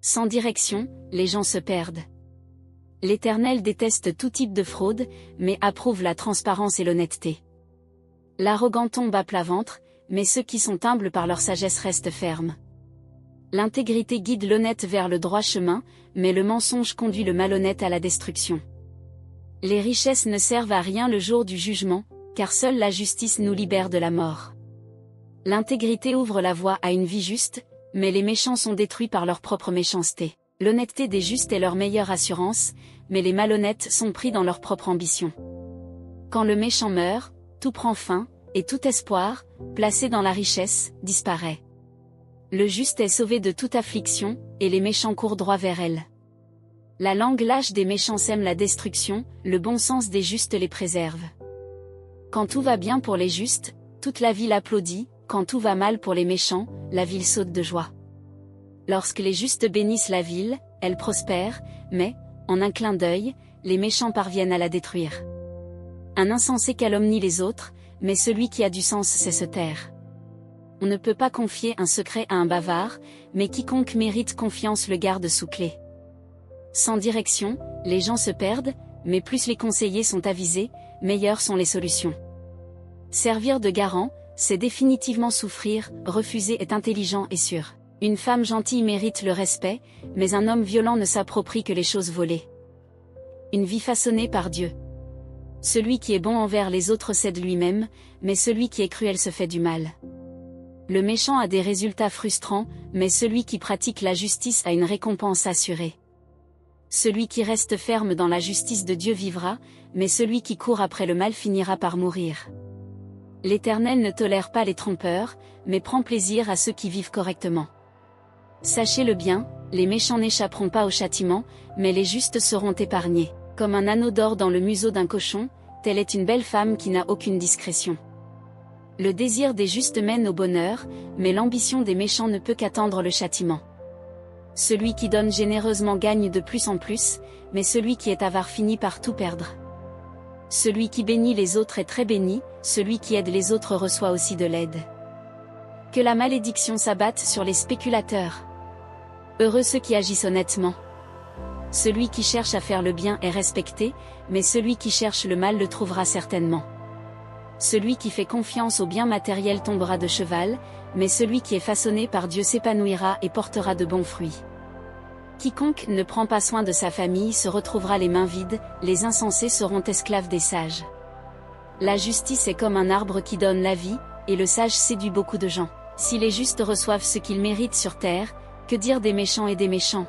Sans direction, les gens se perdent. L'Éternel déteste tout type de fraude, mais approuve la transparence et l'honnêteté. L'arrogant tombe à plat ventre, mais ceux qui sont humbles par leur sagesse restent fermes. L'intégrité guide l'honnête vers le droit chemin, mais le mensonge conduit le malhonnête à la destruction. Les richesses ne servent à rien le jour du jugement, car seule la justice nous libère de la mort. L'intégrité ouvre la voie à une vie juste, mais les méchants sont détruits par leur propre méchanceté. L'honnêteté des justes est leur meilleure assurance, mais les malhonnêtes sont pris dans leur propre ambition. Quand le méchant meurt, tout prend fin, et tout espoir, placé dans la richesse, disparaît. Le juste est sauvé de toute affliction, et les méchants courent droit vers elle. La langue lâche des méchants sème la destruction, le bon sens des justes les préserve. Quand tout va bien pour les justes, toute la ville applaudit, quand tout va mal pour les méchants, la ville saute de joie. Lorsque les justes bénissent la ville, elle prospère, mais, en un clin d'œil, les méchants parviennent à la détruire. Un insensé calomnie les autres, mais celui qui a du sens sait se taire. On ne peut pas confier un secret à un bavard, mais quiconque mérite confiance le garde sous clé. Sans direction, les gens se perdent, mais plus les conseillers sont avisés, meilleures sont les solutions. Servir de garant, c'est définitivement souffrir, refuser est intelligent et sûr. Une femme gentille mérite le respect, mais un homme violent ne s'approprie que les choses volées. Une vie façonnée par Dieu. Celui qui est bon envers les autres cède lui-même, mais celui qui est cruel se fait du mal. Le méchant a des résultats frustrants, mais celui qui pratique la justice a une récompense assurée. Celui qui reste ferme dans la justice de Dieu vivra, mais celui qui court après le mal finira par mourir. L'Éternel ne tolère pas les trompeurs, mais prend plaisir à ceux qui vivent correctement. Sachez-le bien, les méchants n'échapperont pas au châtiment, mais les justes seront épargnés. Comme un anneau d'or dans le museau d'un cochon, telle est une belle femme qui n'a aucune discrétion. Le désir des justes mène au bonheur, mais l'ambition des méchants ne peut qu'attendre le châtiment. Celui qui donne généreusement gagne de plus en plus, mais celui qui est avare finit par tout perdre. Celui qui bénit les autres est très béni, celui qui aide les autres reçoit aussi de l'aide. Que la malédiction s'abatte sur les spéculateurs. Heureux ceux qui agissent honnêtement. Celui qui cherche à faire le bien est respecté, mais celui qui cherche le mal le trouvera certainement. Celui qui fait confiance au bien matériel tombera de cheval, mais celui qui est façonné par Dieu s'épanouira et portera de bons fruits. Quiconque ne prend pas soin de sa famille se retrouvera les mains vides, les insensés seront esclaves des sages. La justice est comme un arbre qui donne la vie, et le sage séduit beaucoup de gens. Si les justes reçoivent ce qu'ils méritent sur terre, que dire des méchants et des méchants ?